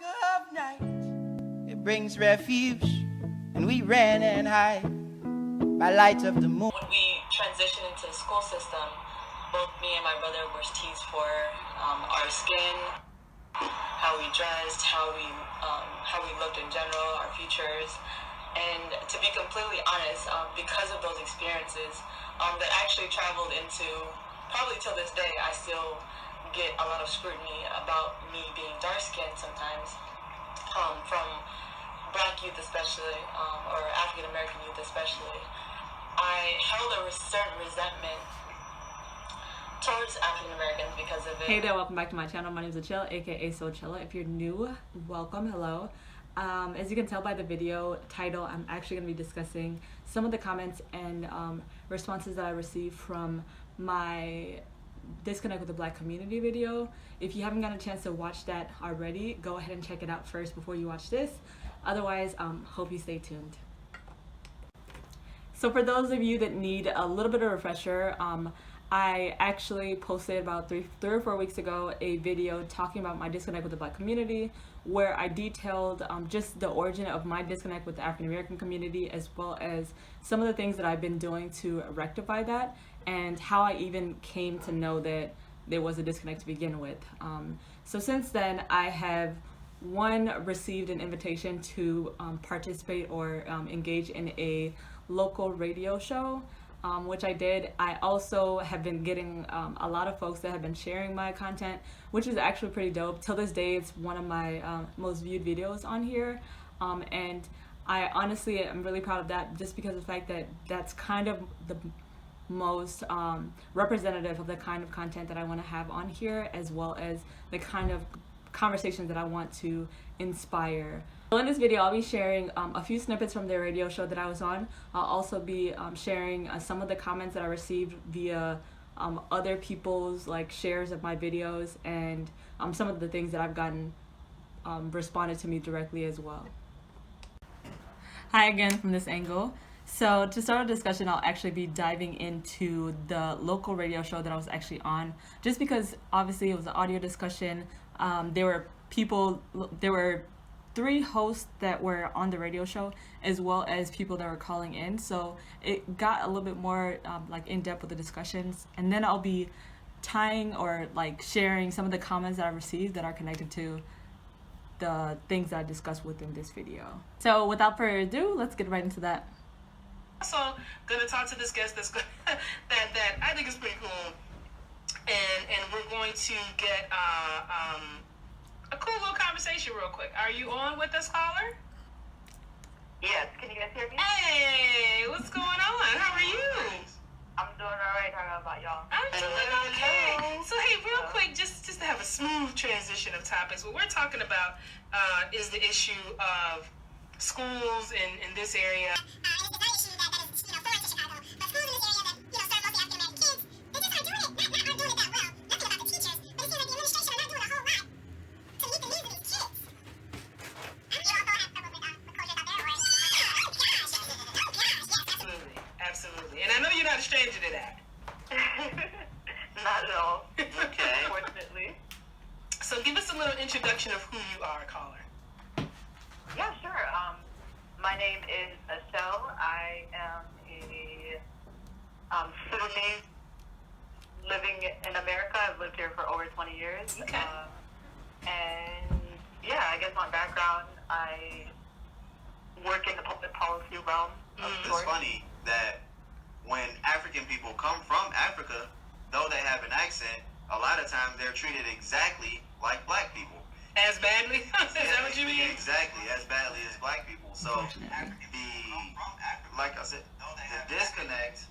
dark of night, it brings refuge, and we ran and hide by light of the moon. When we transitioned into the school system, both me and my brother were teased for our skin, how we dressed, how we looked in general, our features. And to be completely honest, because of those experiences, that actually traveled into, probably till this day, I still get a lot of scrutiny about me being dark-skinned sometimes, from Black youth especially, or African-American youth especially. I held a certain resentment towards African-Americans because of it. Hey there, welcome back to my channel. My name is Achille, aka Sochilla. If you're new, welcome, hello. As you can tell by the video title, I'm actually going to be discussing some of the comments and responses that I received from my Disconnect with the Black Community video. If you haven't gotten a chance to watch that already, go ahead and check it out first before you watch this. Otherwise, hope you stay tuned. So for those of you that need a little bit of a refresher, I actually posted about three or 4 weeks ago a video talking about my disconnect with the Black community, where I detailed just the origin of my disconnect with the African American community, as well as some of the things that I've been doing to rectify that, and how I even came to know that there was a disconnect to begin with. So since then, I have received an invitation to participate or engage in a local radio show, which I did. I also have been getting a lot of folks that have been sharing my content, which is actually pretty dope. Till this day, it's one of my most viewed videos on here, and I honestly am really proud of that, just because of the fact that that's kind of the most representative of the kind of content that I want to have on here, as well as the kind of conversations that I want to inspire. So in this video, I'll be sharing a few snippets from the radio show that I was on. I'll also be sharing some of the comments that I received via other people's shares of my videos, and some of the things that I've gotten responded to me directly as well. Hi again from this angle. So to start a discussion, I'll actually be diving into the local radio show that I was actually on, just because obviously it was an audio discussion. There were 3 hosts that were on the radio show, as well as people that were calling in, so it got a little bit more in depth with the discussions. And then I'll be tying or sharing some of the comments that I received that are connected to the things that I discussed within this video. So without further ado, let's get right into that. So gonna talk to this guest that I think is pretty cool, and we're going to get a cool little conversation real quick. Are you on with us, caller? Yes, can you guys hear me? Hey, what's going on? How are you? I'm doing alright. How about y'all? I'm doing okay. So hey, real quick, just to have a smooth transition of topics, what we're talking about is the issue of schools in this area. Absolutely. And I know you're not a stranger to that. Not at all. Okay. Unfortunately. So give us a little introduction of who you are, caller. Yeah, sure. My name is Estelle. I am a Sudanese living in America. I've lived here for over 20 years. Okay. And yeah, I guess my background, I work in the public policy realm. It's funny that when African people come from Africa, though they have an accent, a lot of times they're treated exactly like Black people. As badly? Is that what you mean? Exactly, as badly as Black people. So, like I said, the disconnect,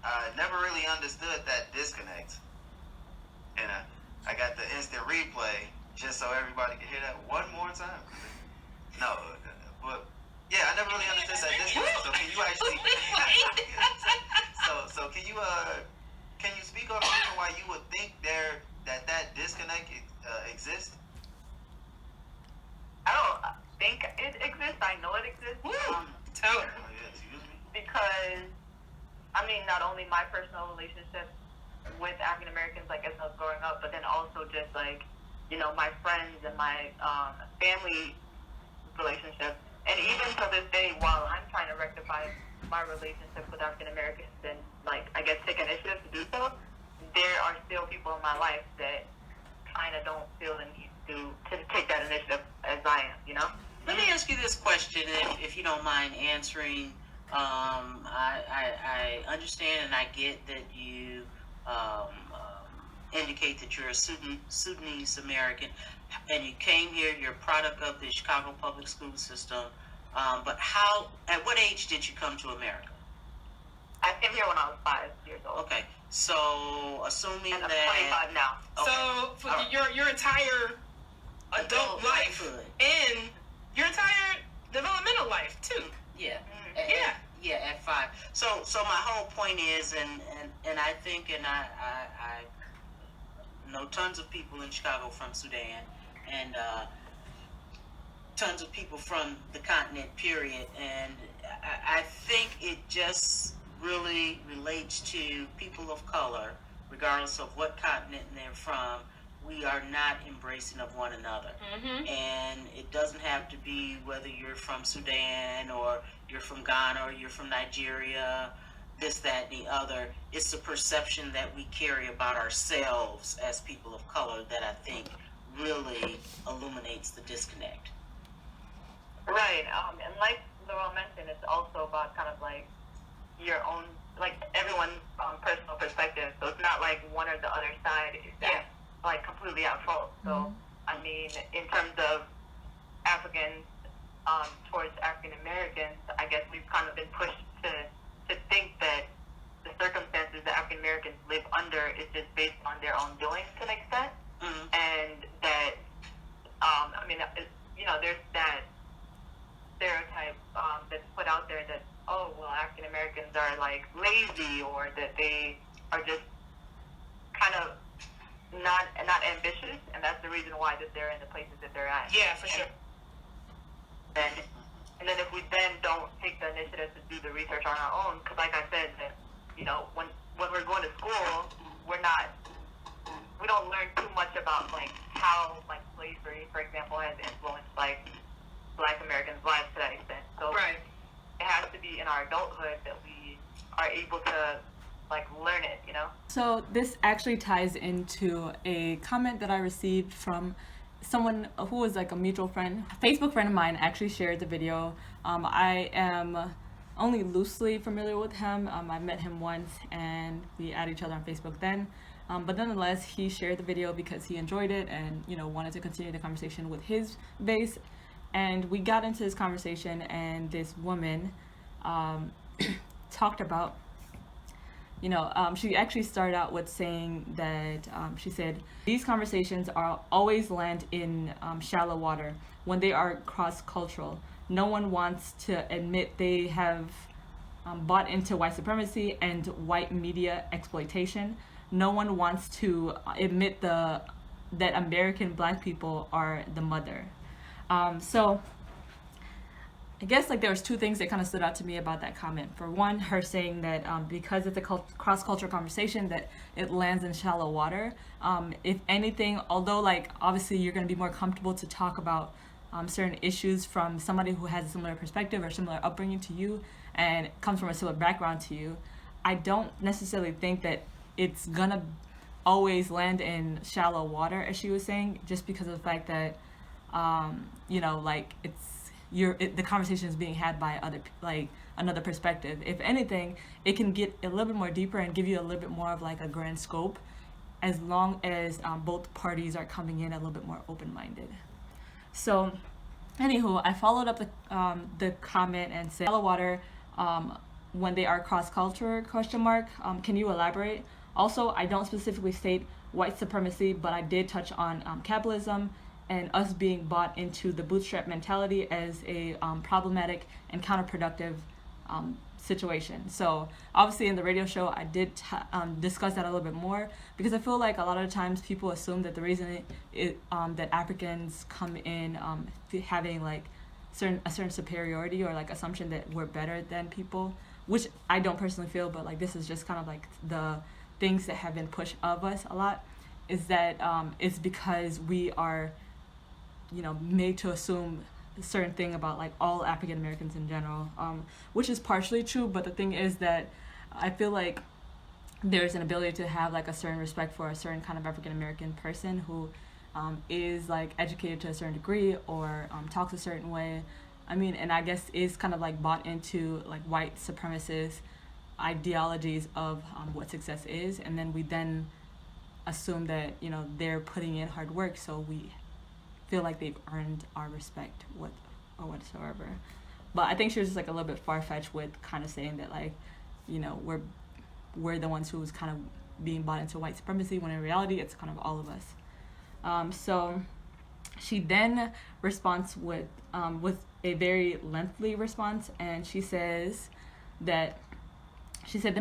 I never really understood that disconnect. And I got the instant replay just so everybody can hear that one more time. No, but yeah, I never really understood that disconnect. So can you actually? so can you speak on the reason why you would think that disconnect exists? I don't think it exists. I know it exists. Tell her. Because, I mean, not only my personal relationship with African Americans, as I was growing up, but then also just my friends and my family relationships. And even to this day, while I'm trying to rectify my relationship with African Americans and, I guess, take initiative to do so, there are still people in my life that kind of don't feel the need to take that initiative as I am. Let me ask you this question, if you don't mind answering. I understand and I get that you indicate that you're a Sudanese American, and you came here. You're a product of the Chicago public school system. But at what age did you come to America? I came here when I was 5 years old. Okay, so assuming And I'm that 25 now. Okay. So for your entire adult life and your entire developmental life too. Yeah. Yeah. Yeah, at 5. So my whole point is, and I think, and I know tons of people in Chicago from Sudan, and tons of people from the continent, period. And I think it just really relates to people of color, regardless of what continent they're from. We are not embracing of one another. Mm-hmm. And it doesn't have to be whether you're from Sudan or you're from Ghana or you're from Nigeria, this, that, and the other. It's the perception that we carry about ourselves as people of color that I think really illuminates the disconnect. Right. And like Laurel mentioned, it's also about kind of your own, everyone's personal perspective. So it's not like one or the other side is completely at fault. So, I mean, in terms of Africans towards African Americans, I guess we've kind of been pushed to think that the circumstances that African Americans live under is just based on their own doing to an extent. Mm-hmm. And that, there's that stereotype that's put out there that, oh, well, African Americans are lazy, or that they are just kind of not ambitious, and that's the reason why that they're in the places that they're at. Yeah, for sure. And then if we then don't take the initiative to do the research on our own, because like I said, that when we're going to school, we don't learn too much about how slavery, for example, has influenced Black Americans' lives to that extent. So Right. it has to be in our adulthood that we are able to learn it. So this actually ties into a comment that I received from someone who was a mutual friend. A Facebook friend of mine actually shared the video. I am only loosely familiar with him. I met him once and we added each other on Facebook then. But nonetheless, he shared the video because he enjoyed it and wanted to continue the conversation with his base. And we got into this conversation, and this woman talked about, she actually started out with saying that she said, these conversations always land in shallow water when they are cross-cultural. No one wants to admit they have bought into white supremacy and white media exploitation. No one wants to admit that American Black people are the mother. So I guess there was two things that kind of stood out to me about that comment. For one, her saying that because it's a cross-cultural conversation, that it lands in shallow water. If anything, although obviously you're going to be more comfortable to talk about certain issues from somebody who has a similar perspective or similar upbringing to you and comes from a similar background to you, I don't necessarily think that it's going to always land in shallow water, as she was saying, just because of the fact that the conversation is being had by another perspective. If anything, it can get a little bit more deeper and give you a little bit more of a grand scope, as long as both parties are coming in a little bit more open-minded. So, anywho, I followed up the comment and said, shallow water, when they are cross-culture, ? Can you elaborate? Also, I don't specifically state white supremacy, but I did touch on capitalism and us being bought into the bootstrap mentality as a problematic and counterproductive situation. So obviously in the radio show, I did discuss that a little bit more, because I feel like a lot of times people assume that the reason that Africans come in having a certain superiority or assumption that we're better than people, which I don't personally feel, but this is just kind of the things that have been pushed of us a lot, is that it's because we are, made to assume a certain thing about like all African Americans in general, which is partially true. But the thing is that I feel like there's an ability to have like a certain respect for a certain kind of African American person who is like educated to a certain degree or talks a certain way. I mean, and I guess is kind of like bought into like white supremacist ideologies of what success is, and then we then assume that they're putting in hard work, so we feel like they've earned our respect or whatsoever. But I think she was just like a little bit far-fetched with kind of saying that like we're the ones who's kind of being bought into white supremacy, when in reality it's kind of all of us. So she then responds with a very lengthy response, and she said the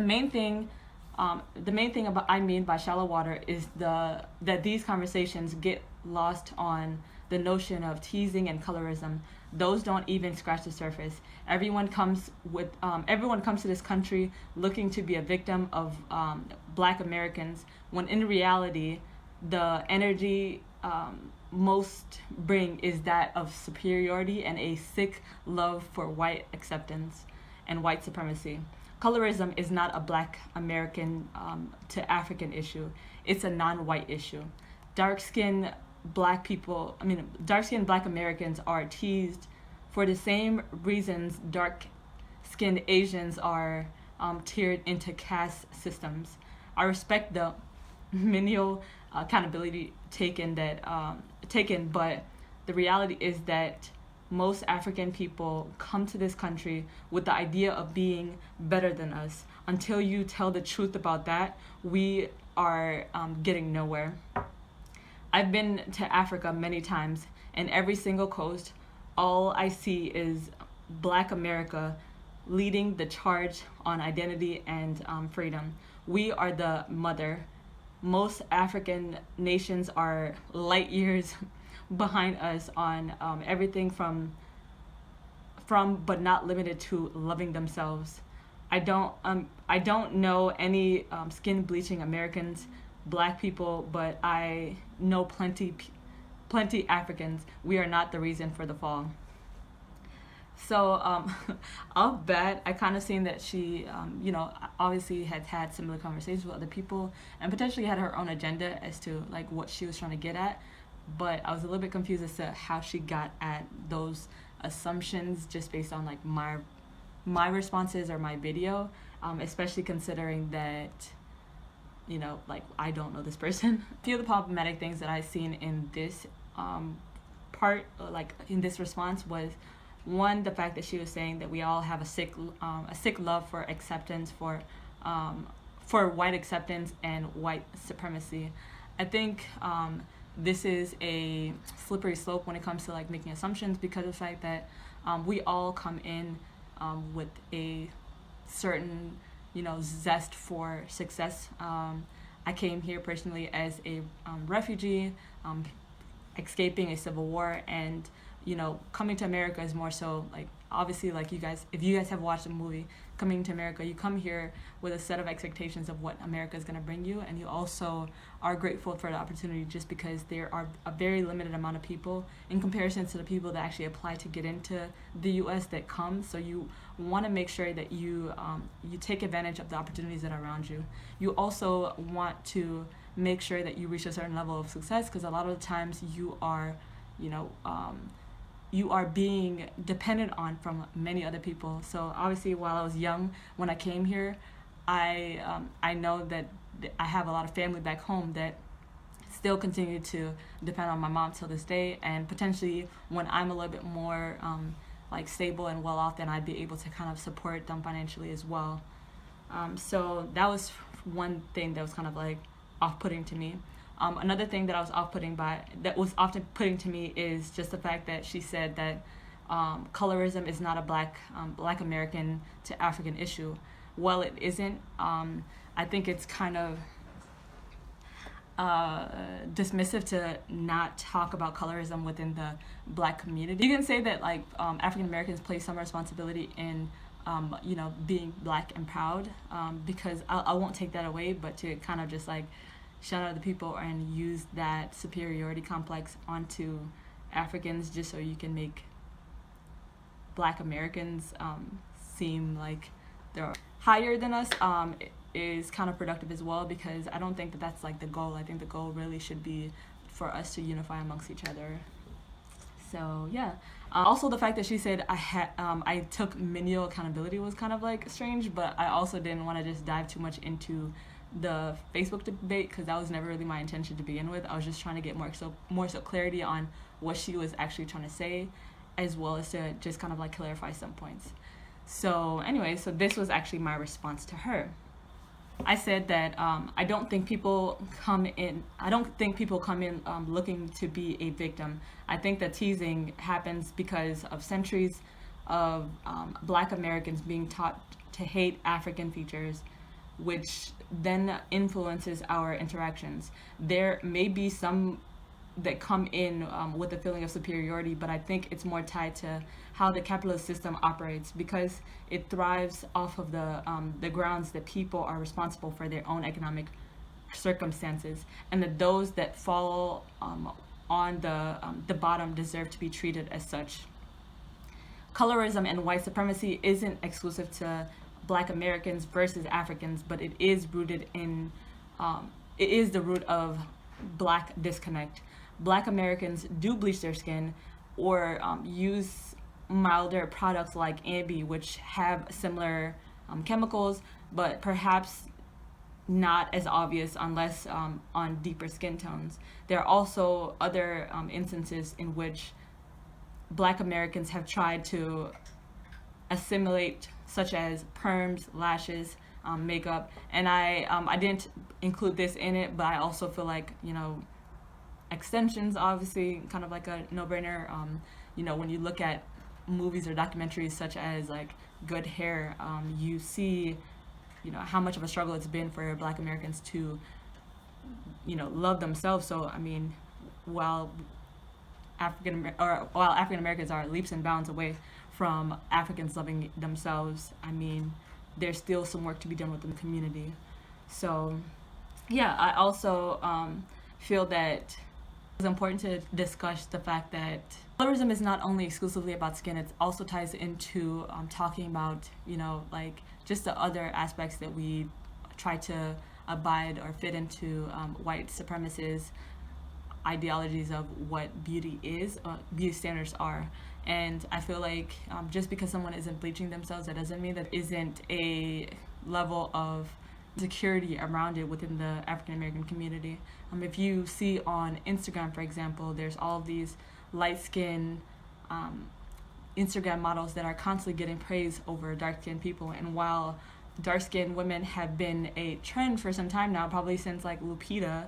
main thing about I mean by shallow water is that these conversations get lost on the notion of teasing and colorism. Those don't even scratch the surface. Everyone comes to this country looking to be a victim of Black Americans, when in reality the energy most bring is that of superiority and a sick love for white acceptance and white supremacy. Colorism is not a Black American to African issue. It's a non-white issue. Dark-skinned Black Americans are teased for the same reasons dark-skinned Asians are tiered into caste systems. I respect the menial accountability taken, but the reality is that most African people come to this country with the idea of being better than us. Until you tell the truth about that, we are getting nowhere. I've been to Africa many times, and every single coast, all I see is Black America leading the charge on identity and freedom. We are the mother. Most African nations are light years behind us on everything from but not limited to loving themselves. I don't know any skin bleaching Americans, Black people, but I know plenty Africans. We are not the reason for the fall. So off bat, I kind of seen that she obviously had had similar conversations with other people and potentially had her own agenda as to like what she was trying to get at. But I was a little bit confused as to how she got at those assumptions just based on like my responses or my video, especially considering that like I don't know this person. A few of the problematic things that I seen in this part, like in this response, was one, the fact that she was saying that we all have a sick love for acceptance, for white acceptance and white supremacy. I think this is a slippery slope when it comes to like making assumptions, because of the fact that we all come in with a certain zest for success. I came here personally as a refugee, escaping a civil war, and coming to America is more so like, obviously, like if you guys have watched the movie Coming to America, you come here with a set of expectations of what America is going to bring you, and you also are grateful for the opportunity just because there are a very limited amount of people in comparison to the people that actually apply to get into the U.S. that come. So you want to make sure that you take advantage of the opportunities that are around you. You also want to make sure that you reach a certain level of success, because a lot of the times you are being dependent on from many other people. So obviously, while I was young when I came here, I know that I have a lot of family back home that still continue to depend on my mom till this day, and potentially when I'm a little bit more like stable and well off, then I'd be able to kind of support them financially as well. So that was one thing that was kind of like off-putting to me. Another thing that was often putting to me is just the fact that she said that colorism is not a Black American to African issue. Well, it isn't. I think it's kind of dismissive to not talk about colorism within the Black community. You can say that like African Americans play some responsibility in being Black and proud, because I won't take that away, but to kind of just like shun other people and use that superiority complex onto Africans just so you can make Black Americans seem like they're higher than us is counterproductive as well, because I don't think that that's like the goal. I think the goal really should be for us to unify amongst each other. So yeah. Also, the fact that she said I took menial accountability was kind of like strange, but I also didn't want to just dive too much into the Facebook debate because that was never really my intention to begin with. I was just trying to get more so clarity on what she was actually trying to say, as well as to just kind of like clarify some points. So anyway, so this was actually my response to her. I said that I don't think people come in looking to be a victim. I think that teasing happens because of centuries of Black Americans being taught to hate African features, which then influences our interactions. There may be some that come in with a feeling of superiority, but I think it's more tied to how the capitalist system operates, because it thrives off of the grounds that people are responsible for their own economic circumstances, and that those that fall on the bottom deserve to be treated as such. Colorism and white supremacy isn't exclusive to Black Americans versus Africans, but it is rooted in it is the root of Black disconnect. Black Americans do bleach their skin or use milder products like Ambi, which have similar chemicals, but perhaps not as obvious unless on deeper skin tones. There are also other instances in which Black Americans have tried to assimilate, such as perms, lashes, makeup, and I didn't include this in it, but I also feel like, you know, extensions obviously kind of like a no-brainer. You know, when you look at movies or documentaries such as like Good Hair, you see, you know, how much of a struggle it's been for Black Americans to, you know, love themselves. So I mean, while African Americans are leaps and bounds away from Africans loving themselves, I mean, there's still some work to be done within the community. So yeah, I also feel that it's important to discuss the fact that colorism is not only exclusively about skin, it also ties into talking about, you know, like just the other aspects that we try to abide or fit into white supremacist ideologies of what beauty is, beauty standards are. And I feel like just because someone isn't bleaching themselves, that doesn't mean that isn't a level of security around it within the African American community. If you see on Instagram, for example, there's all of these light-skinned Instagram models that are constantly getting praise over dark-skinned people. And while dark-skinned women have been a trend for some time now, probably since like Lupita,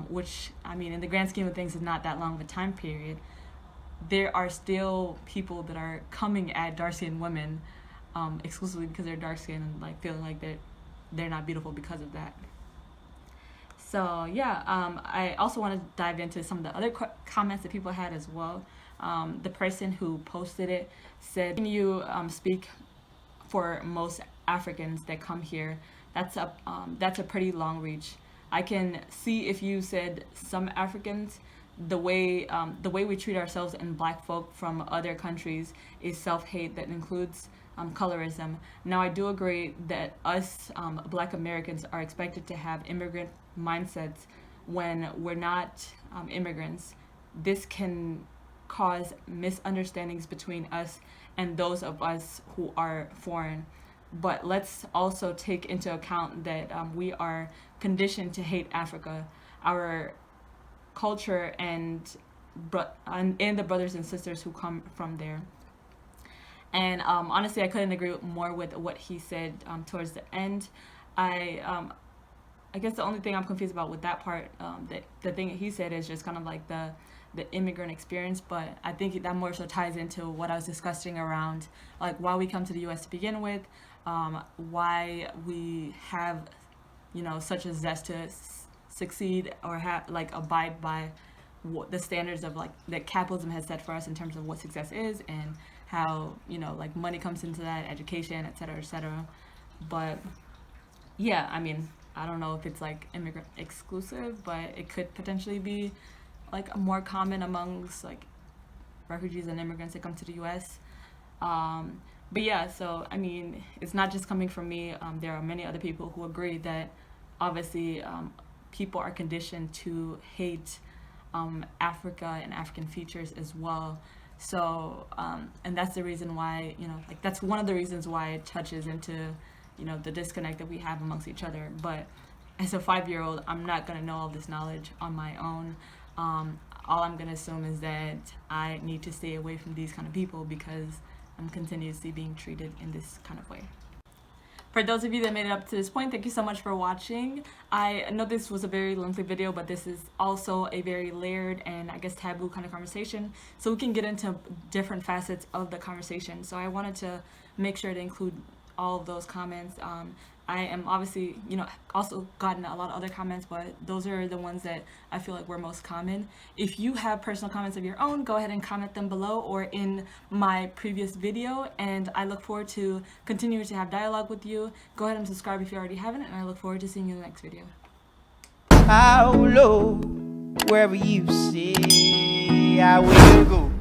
which, I mean, in the grand scheme of things is not that long of a time period, there are still people that are coming at dark-skinned women exclusively because they're dark-skinned and like feeling like they're not beautiful because of that. So yeah, I also want to dive into some of the other comments that people had as well. The person who posted it said, "Can you speak for most Africans that come here? That's a pretty long reach. I can see if you said some Africans. The way we treat ourselves and Black folk from other countries is self-hate that includes colorism. Now, I do agree that us Black Americans are expected to have immigrant mindsets when we're not immigrants. This can cause misunderstandings between us and those of us who are foreign. But let's also take into account that we are conditioned to hate Africa, our culture, and the brothers and sisters who come from there." And honestly, I couldn't agree more with what he said towards the end. I guess the only thing I'm confused about with that part, the thing that he said is just kind of like the immigrant experience, but I think that more so ties into what I was discussing around like why we come to the U.S. to begin with, why we have, you know, such a zest to succeed or have like abide by what the standards of like that capitalism has set for us in terms of what success is, and how, you know, like money comes into that, education, etc., etc. But yeah, I mean, I don't know if it's like immigrant exclusive, but it could potentially be like more common amongst like refugees and immigrants that come to the U.S. But yeah, so I mean, it's not just coming from me. There are many other people who agree that obviously people are conditioned to hate Africa and African features as well. So and that's the reason why, you know, like that's one of the reasons why it touches into, you know, the disconnect that we have amongst each other. But as a 5-year-old, I'm not gonna know all this knowledge on my own. All I'm gonna assume is that I need to stay away from these kind of people because I'm continuously being treated in this kind of way. For those of you that made it up to this point, thank you so much for watching. I know this was a very lengthy video, but this is also a very layered and I guess taboo kind of conversation, so we can get into different facets of the conversation. So I wanted to make sure to include all of those comments. I am obviously, you know, also gotten a lot of other comments, but those are the ones that I feel like were most common. If you have personal comments of your own, go ahead and comment them below or in my previous video, and I look forward to continuing to have dialogue with you. Go ahead and subscribe if you already haven't, and I look forward to seeing you in the next video. How low, wherever you say I will go.